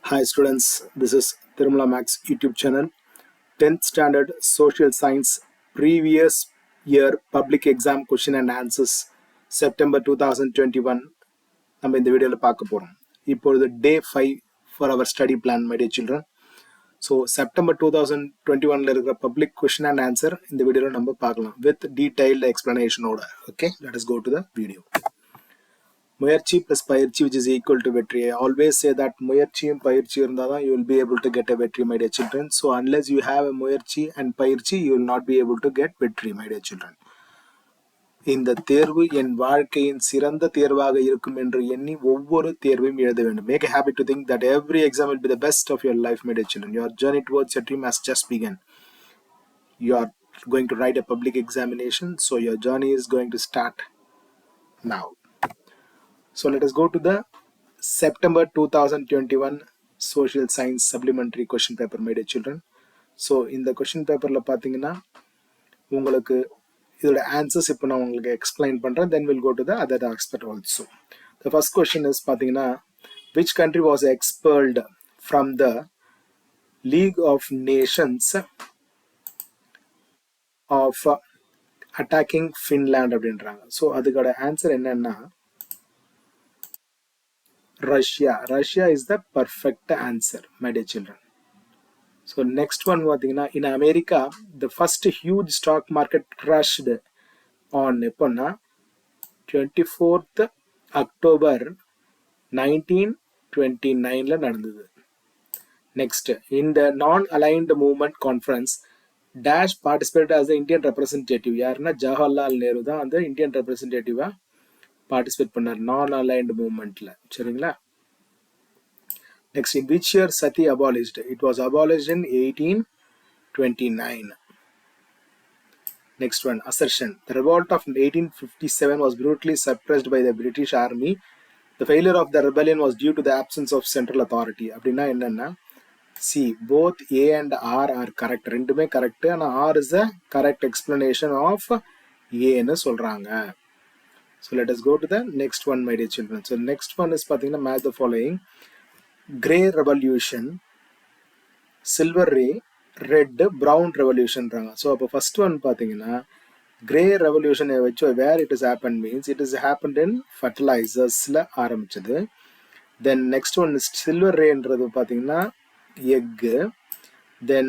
Hi students, this is Tirumala Max YouTube channel. 10th standard social science previous year public exam question and answers September 2021 நம்ம இந்த வீடியோல பார்க்க போறோம். இப்பொழுது day 5 for our study plan, my dear children. So September 2021 ல இருக்கிற public question and answer இந்த வீடியோல நம்ம பார்க்கலாம் with detailed explanation ஓட. Okay, let us go to the video. முயற்சி plus பயிற்சி which is equal to வெற்றி. I always say that முயற்சியும் பயிற்சி இருந்தாதான் you will be able to get a வெற்றி, my dear children. So unless you have a முயற்சி and பயிற்சி, you will not be able to get வெற்றி, my dear children. இந்த தேர்வு என் வாழ்க்கையின் சிறந்த தேர்வாக இருக்கும் என்று எண்ணி ஒவ்வொரு தேர்வையும் எழுத வேண்டும். Make a habit to think that every exam will be the best of your life, my dear children. Your journey towards your dream has just begun. You are going to write a public examination, so your journey is going to start now. So let us go to the September 2021 social science supplementary question paper, my dear children. So in the question paper la pathina ungalku idoda answers ipo na ungalku explain pandren, then we'll go to the other aspect also. The first question is pathina, which country was expelled from the League of Nations of attacking Finland அப்படின்றாங்க. So அதுக்கோட answer என்னன்னா Russia. Russia is the perfect answer, my dear children. So next one, in America, the first huge stock market crashed on 24th October 1929 la nadandhathu. Next, in the non-aligned movement conference, Dash participated as the Indian representative. Yarna Jawaharlal Nehru da and the Indian representative participate pannar non-aligned movement la. Seringla. Next, in which year Sati abolished? It was abolished in 1829. Next one, assertion. The revolt of 1857 was brutally suppressed by the British Army. The failure of the rebellion was due to the absence of central authority. Abdina enna? See, both A and R are correct. Rendume correct. And R is the correct explanation of A nu solranga. So let us go to the next one, my dear children. So next one is pathina match the following. Grey revolution, silver ray, red, brown revolution. So first one pathina, grey revolution where it has happened means it has happened in fertilizers la ஆரம்பிச்சது. Then next one is silver ray என்றது pathina egg. Then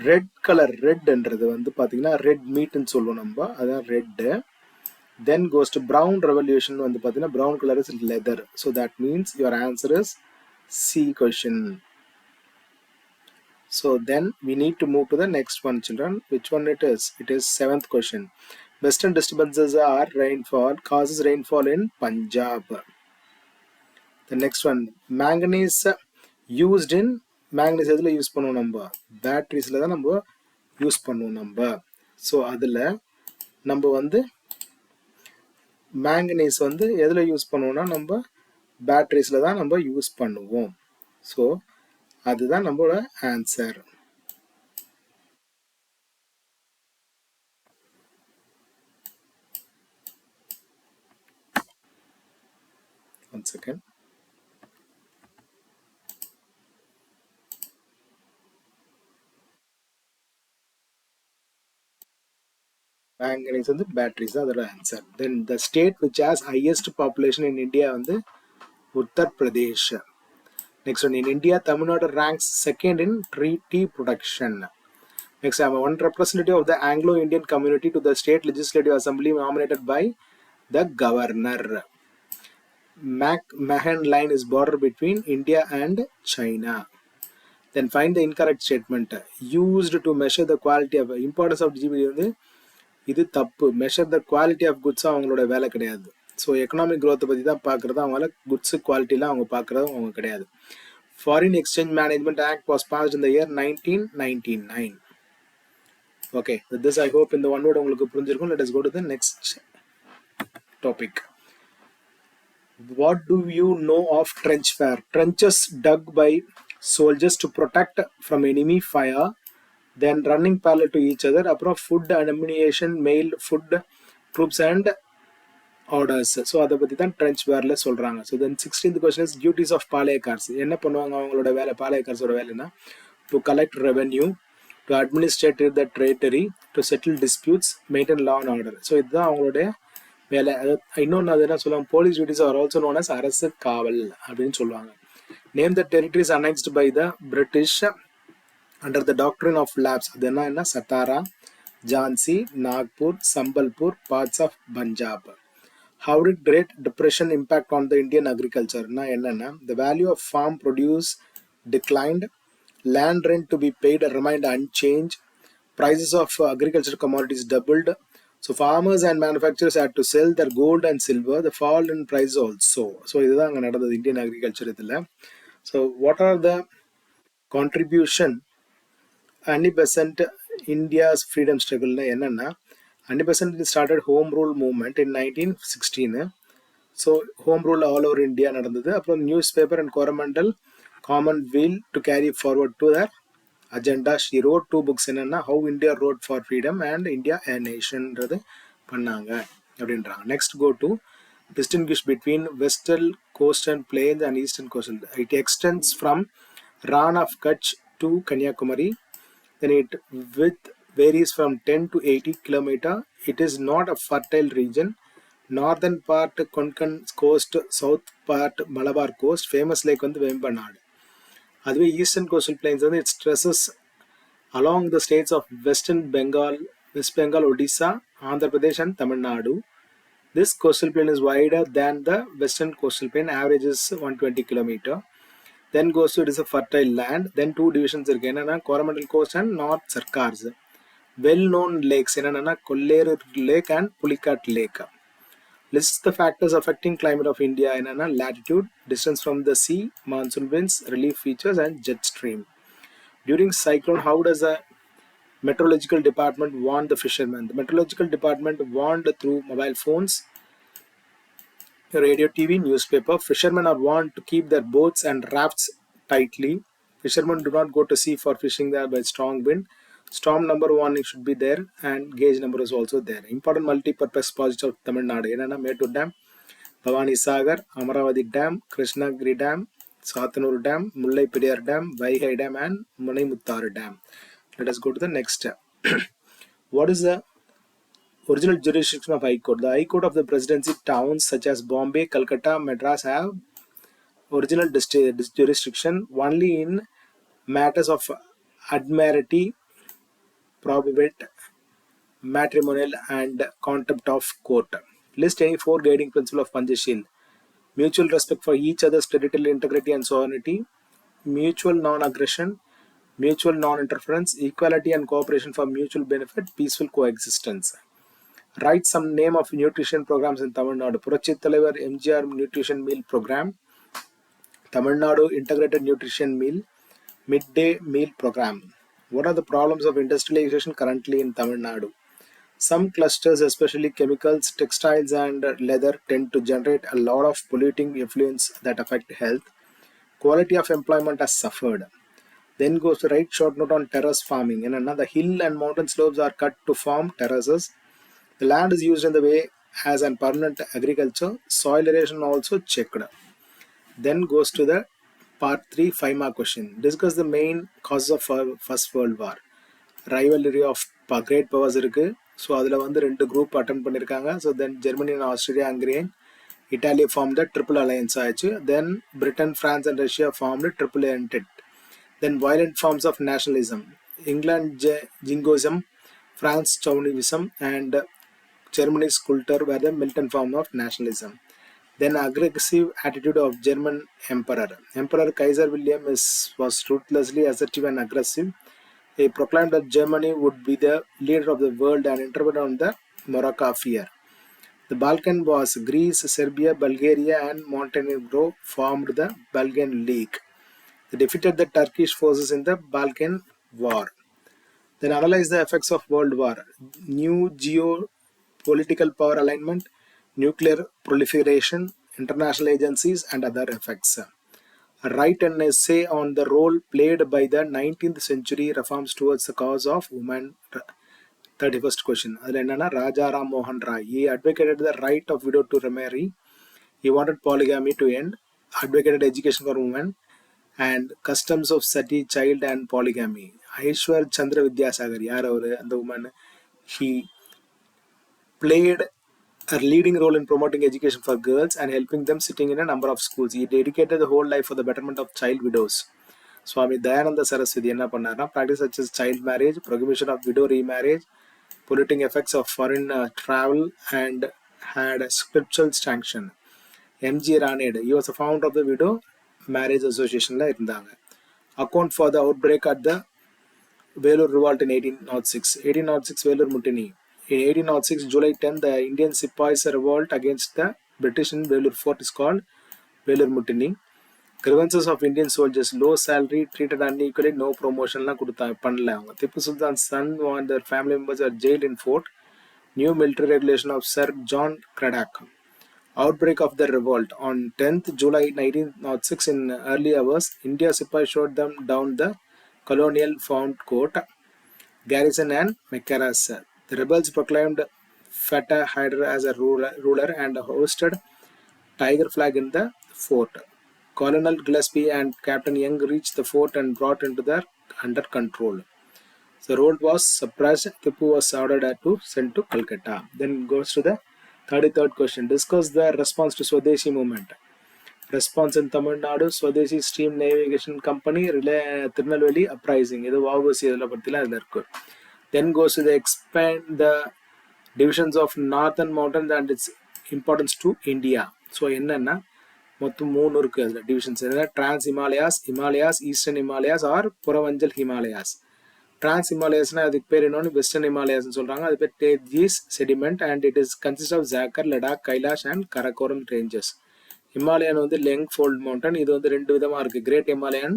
red color, red என்றது வந்து pathina red meat ன்னு சொல்லுவோம் நம்ம, அதான் red. Then goes to brown revolution வந்து pathina brown color is leather. So that means your answer is C question. So then we need to move to the next one, children. Which one it is? It is 7th question. Western disturbances are rainfall, causes rainfall in Punjab. The next one, manganese used in, manganese எதுல use பண்ணுவோம் நம்ம, பேட்டரிஸ்ல தான் நம்ம use பண்ணுவோம் நம்ம. So அதில் நம்ம வந்து manganese வந்து எதுல யூஸ் பண்ணுவோம்னா நம்ம பேட்டரிஸ்ல தான் நம்ம யூஸ் பண்ணுவோம். ஸோ அதுதான் நம்மளோட ஆன்சர். One second. Manganese வந்து batteries தான் அதோட answer. Then the state which has highest population in India வந்து Uttar Pradesh. Next one, in India, Tamil Nadu ranks second in tea production. Next, I have one representative of the Anglo-Indian community to the state legislative assembly nominated by the governor. Mahan line is border between India and China. Then find the incorrect statement. Used to measure the quality of importance of GDP வந்து இது தப்பு. measure the quality of goods அவங்களோட வேலை கிடையாது. So economic growth பற்றி தான் பார்க்குறது, அவங்கள குட்ஸு குவாலிட்டிலாம் அவங்க பார்க்குறது அவங்க கிடையாது. Foreign Exchange Management Act was passed in the year 1999. Okay, with this I hope in the one word உங்களுக்கு புரிஞ்சிருக்கும். Let us go to the next topic. What do you know of trench warfare? Trenches dug by soldiers to protect from enemy fire, then running parallel to each other. அப்புறம் food and ammunition, mail, food, troops and orders. So அதை பற்றி தான் trench வேரில் சொல்கிறாங்க. So then 16th question is duties of பாளையக்கார்ஸ். என்ன பண்ணுவாங்க அவங்களோட வேலை, பாளையக்கார்ஸோட வேலைன்னா to collect revenue, to administrative the territory, to settle disputes, maintain law and order. So இதுதான் அவங்களுடைய வேலை. அது இன்னொன்று அது என்ன சொல்லுவாங்க, police duties are also known as அரசு காவல் அப்படின்னு சொல்லுவாங்க. Name the territories annexed by the British under the doctrine of lapse. அது என்ன Satara, Jhansi, Nagpur, Sambalpur, parts of Punjab. How did Great Depression impact on the Indian agriculture? என்னன்னா the value of farm produce declined, land rent to be paid remained unchanged, prices of agricultural commodities doubled, so farmers and manufacturers had to sell their gold and silver, the fall in price also. So இதுதான் அங்கே நடந்தது Indian agriculture இதில். So what are the contribution Annie Besant India's freedom struggle? என்னன்னா Annie Besant started home rule movement in 1916. So home rule all over India நடந்தது. அப்புறம் newspaper and coromandel commonweal to carry forward to their agenda. She wrote 2 books என்னன்னா How India Wrote for Freedom and India a Nationன்றது பண்ணாங்க அப்படின்றாங்க. Next go to distinguish between western coastal plains and eastern coastal. It extends from Rann of Kutch to Kanyakumari. Then it width varies from 10 to 80 kilometer. It is not a fertile region. Northern part Konkan coast, south part Malabar coast. Famous lake வந்து வேம்பநாடு. அதுவே eastern coastal plains வந்து it stresses along the states of Western Bengal, West Bengal, Odisha, Andhra Pradesh and Tamil Nadu. This coastal plain is wider than the western coastal plain, averages 120 kilometer. Then goes to it is a fertile land. Then 2 divisions again, Coromandel Coast and North Sarkars. Well-known lakes, Kolleru Lake and Pulicat Lake. Lists the factors affecting climate of India in latitude, distance from the sea, monsoon winds, relief features and jet stream. During cyclone, how does the meteorological department warn the fishermen? The meteorological department warned through mobile phones, radio, TV, newspaper. Fishermen are warned to keep their boats and rafts tightly. Fishermen do not go to sea for fishing there by strong wind. Storm number warning should be there and gauge number is also there. Important multi-purpose projects of Tamil Nadu. Mettur Dam, Bhavani Sagar, Amaravati Dam, Krishnagiri Dam, Sathanur Dam, Mullai Periyar Dam, Vaigai Dam and Munimuttar Dam. Let us go to the next step. What is the original jurisdiction of High Court? The High Court of the Presidency towns such as Bombay, Calcutta, Madras have original jurisdiction only in matters of admiralty, probate, matrimonial and contempt of court. List any 4 guiding principles of Panchashil. Mutual respect for each other's territorial integrity and sovereignty, mutual non-aggression, mutual non-interference, equality and cooperation for mutual benefit, peaceful coexistence. Write some name of nutrition programs in Tamil Nadu. Purachit தலைவர் MGR Nutrition Meal Program, Tamil Nadu Integrated Nutrition Meal, Midday Meal Program. What are the problems of industrialization currently in Tamil Nadu? Some clusters, especially chemicals, textiles and leather, tend to generate a lot of polluting effluents that affect health. Quality of employment has suffered. Then goes to write short note on terrace farming. In another, hill and mountain slopes are cut to form terraces. The land is used in the way as an permanent agriculture. Soil erosion also checked. Then goes to the part 3 5-mark question. Discuss the main causes of First World War. Rivalry of great powers இருக்கு. So அதில் வந்து 2 group attend பண்ணியிருக்காங்க. So then Germany and Australia, hungry, Italy formed the triple alliance ஆயிடுச்சு. Then Britain, France and Russia formed triple entente. Then violent forms of nationalism. England jingoism, France chauvinism and Germany's Kultur were the militant form of nationalism. Then aggressive attitude of German emperor. Emperor Kaiser William was ruthlessly assertive and aggressive. He proclaimed that Germany would be the leader of the world and intervened on the Morocco affair. The Balkan was Greece, Serbia, Bulgaria and Montenegro formed the Balkan League. They defeated the Turkish forces in the Balkan War. Then analyze the effects of World War. New geopolitical power alignment, nuclear proliferation, international agencies and other effects. Write an essay on the role played by the 19th century reforms towards the cause of women 31st question. அதில் என்னன்னா Rajaram Mohan Rai. He advocated the right of widow to remarry. He wanted polygamy to end, advocated education for women, and customs of sati, child, and polygamy. Aishwar Chandra Vidyasagar, yaar avaru and the woman, he played a leading role in promoting education for girls and helping them sitting in a number of schools. He dedicated the whole life for the betterment of child widows. Swami Dayananda Saraswati enna pannarna, practice such as child marriage, prohibition of widow remarriage, polluting effects of foreign travel, and had a scriptural sanction. M.G. Ranade, he was a founder of the Widow Marriage Association. Account for the outbreak at the Velur Revolt in 1806. 1806 Velur Mutiny. In 1806, July 10, the Indian Sepoys revolt against the British in Velur Fort is called Velur Mutiny. Grievances of Indian soldiers, low salary, treated unequally, no promotion. Tipu Sultan's son and their family members are jailed in fort. New military regulation of Sir John Cradock. Outbreak of the revolt. On 10th July 1906 in early hours, India Sepoy shot them down the colonial found court, garrison and Macaras. The rebels proclaimed Fatah Hyder as a ruler and hosted tiger flag in the fort. Colonel Gillespie and Captain Young reached the fort and brought into their under control. The road was suppressed. Tipu was ordered to send to Calcutta. Then goes to the 33rd question. Discuss the response to Swadeshi movement. Response in Tamil Nadu, Swadeshi Steam Navigation Company, Tirunelveli uprising. Then goes to the expand the divisions of northern mountains and its importance to India. So என்னன்னா மொத்தம் 3 இருக்கு அதுல divisions. Trans Himalayas, Himalayas, Eastern Himalayas or புறவஞ்சல் Himalayas. Trans Himalayasனா அதுக்கு பேர் என்னன்னு western ஹிமாலயாஸ்னு சொல்றாங்க. அது பேர் Tejis sediment and it is consists of Zakar, Ladakh, Kailash and Karakoram ranges. Himalayan வந்து Lengfold mountain. இது வந்து ரெண்டு விதமா இருக்கு. Great Himalayan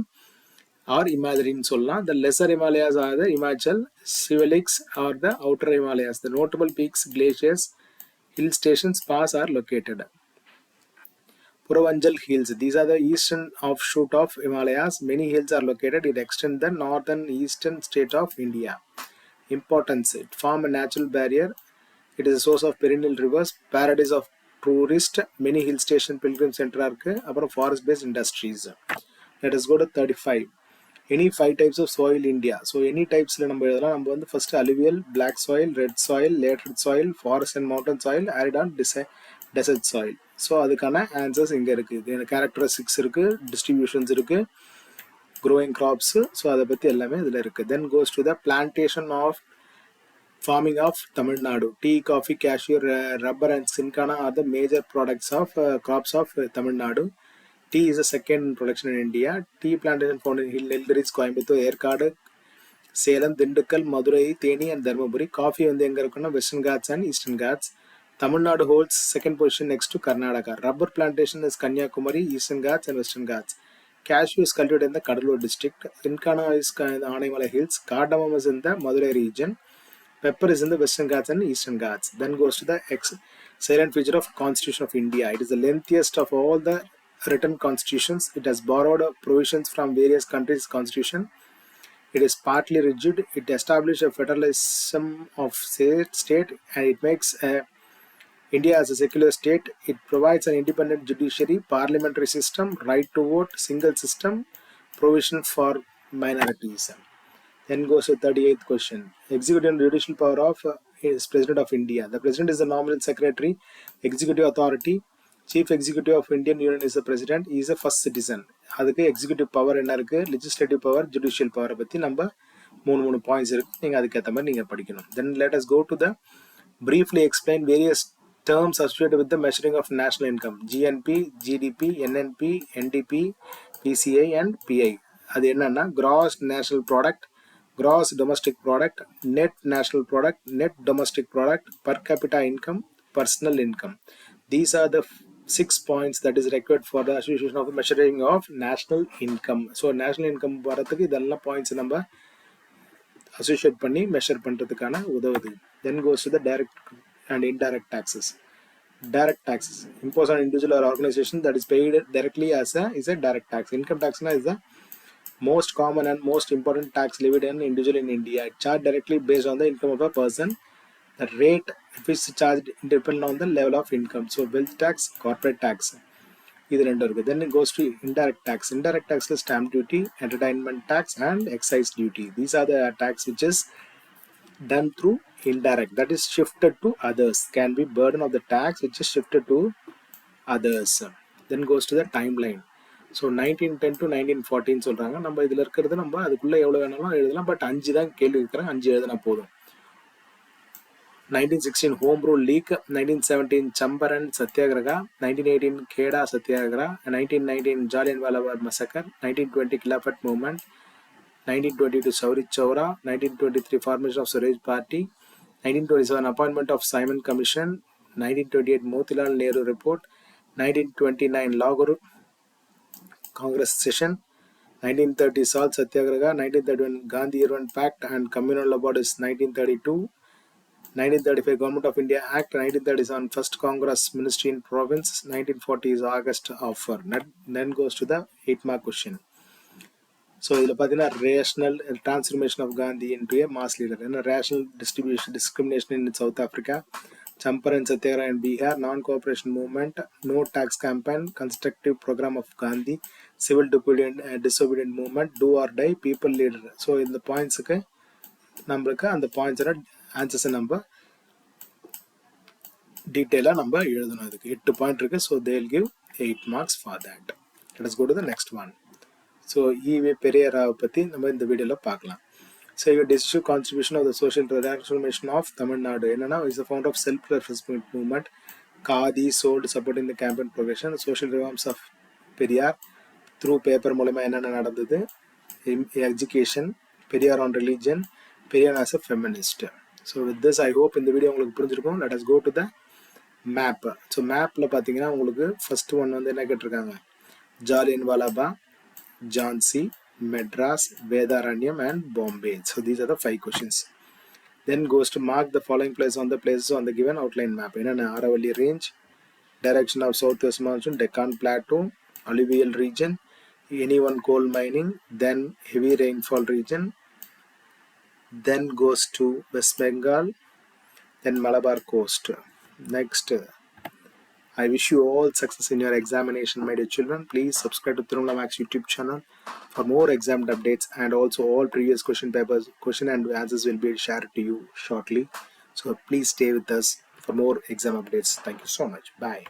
or Himadriன்னு சொல்லலாம். The lesser Himalayas are the Himachal, Civics or the outer Himalayas. The notable peaks, glaciers, hill stations, pass are located. Puravanjal Hills. These are the eastern offshoot of Himalayas. Many hills are located. It extends the northern eastern state of India. Importance. It forms a natural barrier. It is a source of perennial rivers. Paradise of tourists. Many hill station pilgrim center are forest based industries. Let us go to 35. Any 5 types of soil India. So any types first alluvial, black soil, red soil, layered soil, forest and mountain soil, arid on desert soil. So அதுக்கான answers இங்கே இருக்குது. Characteristics இருக்குது, distributions இருக்குது, growing crops. So அதை பற்றி எல்லாமே இதில் இருக்குது. Then goes to the plantation of farming of Tamil Nadu. Tea, coffee, cashew, rubber and sincana are the major products of crops of Tamil Nadu. Tea is the second production in India. Tea plantation found in Nilgiris, Coimbatore, Erkadu, Salem, Dindukkal, Madurai, Theni and Dharmaburi. Coffee on the Western Ghats and Eastern Ghats. Tamil Nadu holds second position next to Karnataka. Rubber plantation is Kanyakumari, Eastern Ghats and Western Ghats. Cashew is cultivated in the Kadalur district. Sincana is in the Anaimalai Hills. Cardamom is in the Madurai region. Pepper is in the Western Ghats and Eastern Ghats. Then goes to the silent feature of Constitution of India. It is the lengthiest of all the written constitutions. It has borrowed provisions from various countries' constitution. It is partly rigid. It establishes a federalism of state and it makes India as a secular state. It provides an independent judiciary, parliamentary system, right to vote, single system, provision for minorities. Then goes to 38th question. Executive and judicial power of is President of India. The President is the nominal secretary, executive authority. Chief Executive of Indian Union is the President. He is a first citizen. அதுக்கு executive power என்ன இருக்கு, legislative power, judicial power பற்றி நம்ம மூணு points இருக்கு. நீங்கள் அதுக்கேற்ற மாதிரி நீங்கள் படிக்கணும். Then let us go to the briefly explain various terms associated with the measuring of national income. GNP, GDP, NNP, NDP, PCI and PI. அது என்னன்னா gross national product, gross domestic product, net national product, net domestic product, per capita income, personal income. These are the 6 points that is required for the association of measuring of national income. So national income வரதுக்கு இதெல்லாம் points நம்ம associate பண்ணி measure பண்றதுக்கான உதவுது. Then goes to the direct and indirect taxes. Direct taxes imposed on individual or organization that is paid directly as is a direct tax. Income tax is the most common and most important tax levied on individual in India. Charged directly based on the income of a person. The rate which is charged depends on the level of income. So wealth tax, corporate tax. இது ரெண்டும் இருக்குது. Then it goes to indirect tax. Indirect tax is stamp duty, entertainment tax, and excise duty. These are the tax which is done through indirect. That is shifted to others. Can be burden of the tax which is shifted to others. Then goes to the timeline. So 1910 to 1914 சொல்கிறாங்க. நம்ம இதில் இருக்கிறது நம்ம அதுக்குள்ளே எவ்வளோ வேணாலும் எழுதலாம். But 5 தான் கேள்வி இருக்கிறாங்க. 5 எழுதினா போதும். 1916 Home Rule Leak, 1917 Champaran Satyagraha, 1918 Kheda Satyagraha, 1919 Jallianwala Bagh Massacre, 1920 Khilafat Movement, 1922 Sauri Chowra, 1923 Formation of Swaraj Party, 1927 Appointment of Simon Commission, 1928 Motilal Nehru Report, 1929 Lahore Congress Session, 1930 Salt Satyagraha, 1931 Gandhi Irwin Pact and Communal Laboratories, 1932 1935 Government of India Act, 1937 First Congress Ministry in Province, 1940 is August offer. Then goes to the 8-mark question. So இதில் பார்த்தீங்கன்னா rational transformation of Gandhi into a mass leader. Rational discrimination in South Africa, Champaran Satyagraha in Bihar, non-cooperation movement, no tax campaign, constructive program of Gandhi, civil disobedient movement, do or die, people leader. So இந்த பாயிண்ட்ஸுக்கு நம்மளுக்கு அந்த பாயிண்ட்ஸோட ஆன்சர்ஸை நம்ம டீட்டெயிலாக நம்ம எழுதணும். அதுக்கு 8 point இருக்குது. So they'll give 8 marks for that. Let us go to the next one. So ஈவே பெரியாராவை பற்றி நம்ம இந்த வீடியோவில் பார்க்கலாம். ஸோ இவர் decisive contribution of the social transformation of Tamil Nadu என்னன்னா is the founder of self respect movement, khadi sold supporting the campaign profession, social reforms of Periyar through paper மூலமா என்னென்ன நடந்தது, education, Periyar on religion, Periyar as a feminist. So with this I hope இந்த video உங்களுக்கு புரிஞ்சிருக்கும். Let us go to the map. So மேப்பில் பார்த்தீங்கன்னா உங்களுக்கு first one வந்து என்ன கேட்டிருக்காங்க, Jallianwala Bagh, Jhansi, Madras, Vedaranyam and Bombay. So these are the 5 questions. Then goes to mark the following places on the given outline map. என்னென்ன, Aravalli range, direction of southwest monsoon, Deccan Plateau, alluvial region, any one coal mining, then heavy rainfall region, then goes to West Bengal, then Malabar coast. Next, I wish you all success in your examination, my dear children. Please subscribe to Tirumala Max YouTube channel for more exam updates, and also all previous question and answers will be shared to you shortly. So please stay with us for more exam updates. Thank you so much. Bye.